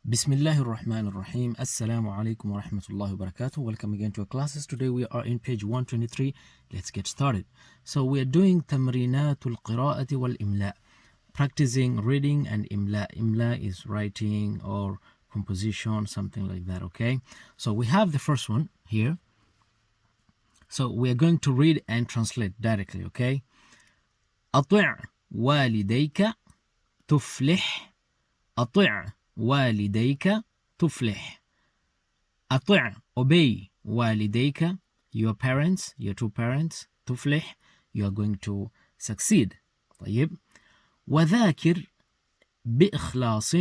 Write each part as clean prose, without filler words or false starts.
Bismillahir Rahmanir Rahim. Assalamu alaikum wa rahmatullahi wa barakatuh. Welcome again to our classes. Today we are in page 123. Let's get started. So we are doing تمرينات القراءة والإملاء, practicing reading and imla. Imla is writing or composition, something like that, okay? So we have the first one here. So we are going to read and translate directly, okay? أطع والديك تفلح. أطع والديك تفلح. أطع, obey, والديك, your parents, your two parents, تفلح, you are going to succeed. طيب. وذاكر بإخلاص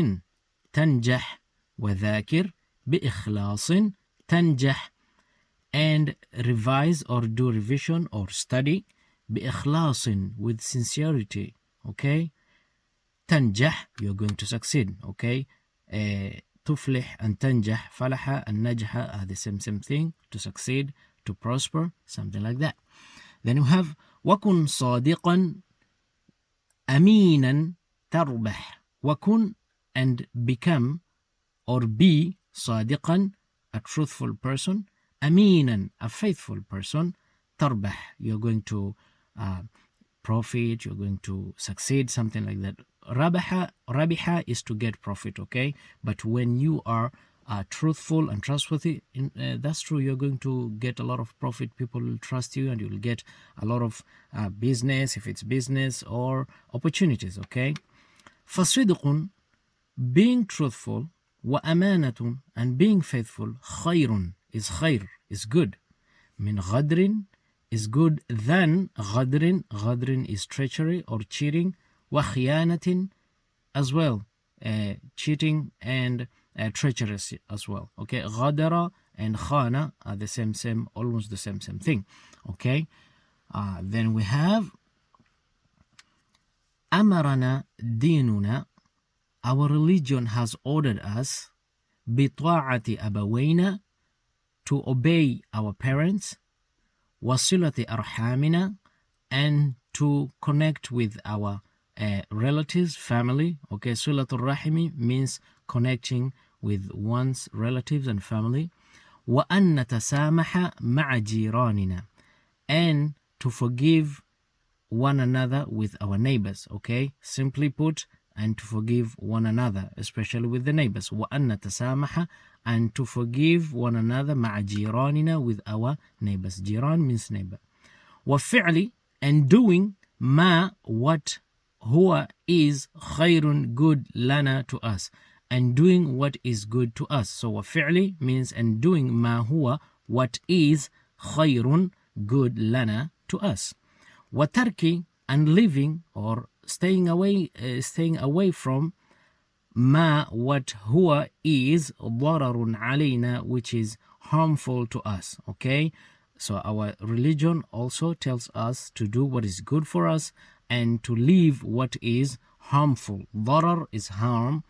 تنجح. وذاكر بإخلاص تنجح. And revise or do revision or study بإخلاص, with sincerity, okay? تنجح, you're going to succeed, okay? تفلح and تنجح, فلح and نجح are the same thing, to succeed, to prosper, something like that. Then you have وكن صادقا أمينا تربح. وكن and become or be صادقا, a truthful person, أمينا, a faithful person, تربح, you're going to profit, you're going to succeed, something like that. Rabiha is to get profit, okay? But when you are truthful and trustworthy, that's true, you're going to get a lot of profit. People will trust you and you'll get a lot of business, if it's business or opportunities, okay? فصدق, being truthful, وأمانة, and being faithful, خير is خير, is good. من غدر is good than غدر. غدر is treachery or cheating. وخيانة as well, cheating and treacherous as well, okay? غدر and خانة are the same, almost the same thing, okay? Then we have أمرنا ديننا, our religion has ordered us بطاعة أبوينا, to obey our parents, وصلة أرحامنا, and to connect with our relatives, family, okay? Sulatul Rahimi means connecting with one's relatives and family. وأن نتسامح مع جيراننا, and to forgive one another with our neighbors, okay? Simply put, and to forgive one another, especially with the neighbors. وأن نتسامح, and to forgive one another مع جيراننا, with our neighbors. جيران means neighbor. وفعل, and doing ما, what, هو is خير, good, لنا, to us, and doing what is good to us. So وفعل means and doing ما هو, what is خير, good, لنا, to us. وترك, and living or staying away from ما, what, هو is ضرر علينا, which is harmful to us, okay? So our religion also tells us to do what is good for us and to leave what is harmful. ضرر is harm,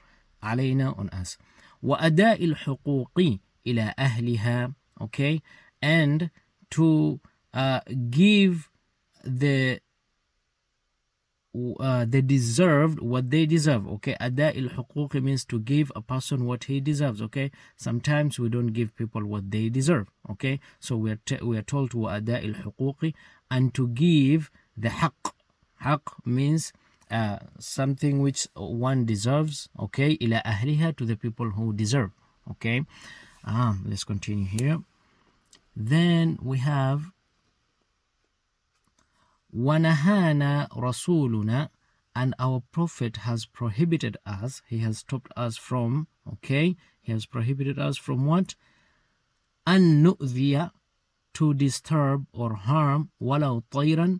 علينا, on us. وأداء الحقوق إلى أهلها, okay? And to give the deserved what they deserve, okay? أداء الحقوق means to give a person what he deserves, okay? Sometimes we don't give people what they deserve, okay? So we are told to أداء الحقوق, and to give the حق. حق means something which one deserves, okay? إلى أهلها, to the people who deserve, okay? Let's continue here. Then we have وَنَهَانَا رَسُولُنَا, and our Prophet has prohibited us, he has stopped us from, okay? He has prohibited us from what? أَن نُؤْذِيَ, to disturb or harm, وَلَوْ طَيْرًا,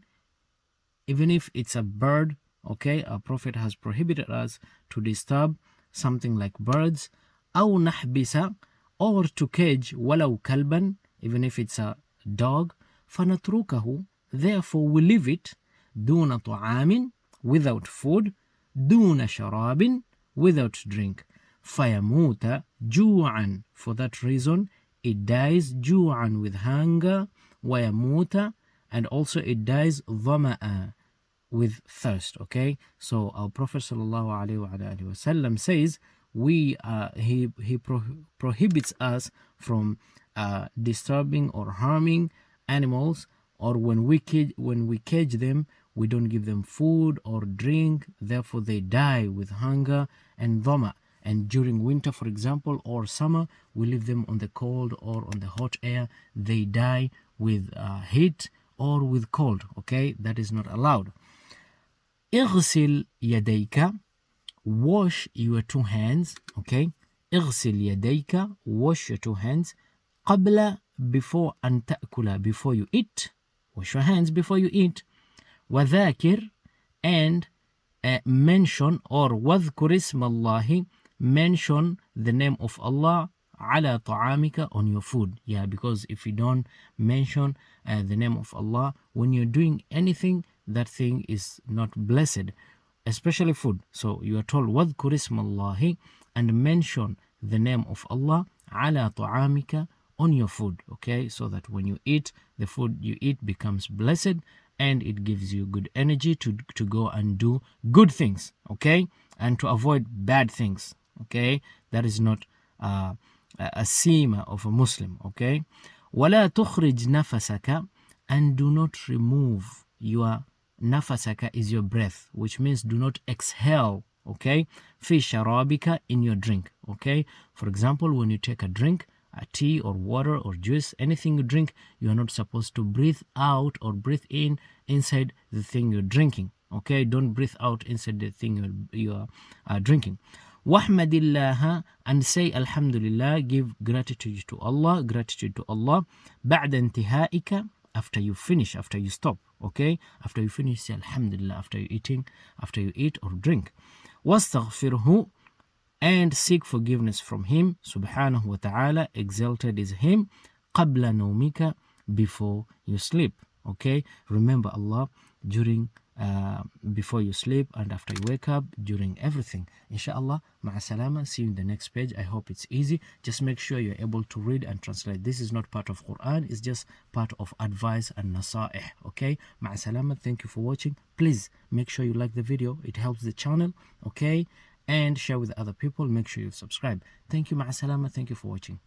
even if it's a bird, okay? Our Prophet has prohibited us to disturb something like birds. أَوْ نَحْبِسَ, or to cage, وَلَوْ كَلْبًا, even if it's a dog. فَنَتْرُكَهُ, therefore we leave it. دون طعام, without food. دون شراب, without drink. فيموت جوعا, for that reason it dies. جوعا, with hunger. ويموت, and also it dies ظمأ, with thirst, okay? So our Prophet sallallahu alaihi wasallam says he prohibits us from disturbing or harming animals, or when we cage them, we don't give them food or drink, therefore they die with hunger and dhumma. And during winter, for example, or summer, we leave them on the cold or on the hot air, they die with heat or with cold. Okay, that is not allowed. اغسل يديك, wash your two hands. Okay, اغسل يديك, wash your two hands. قبل, before أن تأكل, before you eat, wash your hands before you eat. وذاكر, and mention, or واذكر اسم الله, mention the name of Allah على طعامك, on your food. Yeah, because if you don't mention the name of Allah when you're doing anything, that thing is not blessed, especially food. So you are told واذكر اسم الله, and mention the name of Allah على طعامك, on your food. Okay, so that when you eat, the food you eat becomes blessed, and it gives you good energy to go and do good things. Okay, and to avoid bad things. Okay, that is not a sima of a Muslim. Okay, ولا تخرج نفسك, and do not remove your nafasaka, is your breath, which means do not exhale. Okay, في شرابك, in your drink. Okay, for example, when you take a drink, a tea or water or juice, anything you drink, you are not supposed to breathe out or breathe in inside the thing you're drinking. Okay, don't breathe out inside the thing you are drinking. وَحْمَدِ اللَّهَ, and say Alhamdulillah, give gratitude to Allah. بَعْدَ انتهائك, after you finish, after you stop. Okay, after you finish, say Alhamdulillah, after you eat or drink. وَاسْتَغْفِرْهُ, and seek forgiveness from him, subhanahu wa ta'ala, exalted is him, قَبْلَ نَوْمِكَ, before you sleep. Okay, remember Allah during before you sleep and after you wake up, during everything. Inshallah, ma'a salama, see you in the next page. I hope it's easy. Just make sure you're able to read and translate. This is not part of Qur'an, it's just part of advice and nasa'ih. Okay, ma'a salama, thank you for watching. Please make sure you like the video, it helps the channel. Okay, and share with other people. Make sure you subscribe. Thank you, ma'a salama, thank you for watching.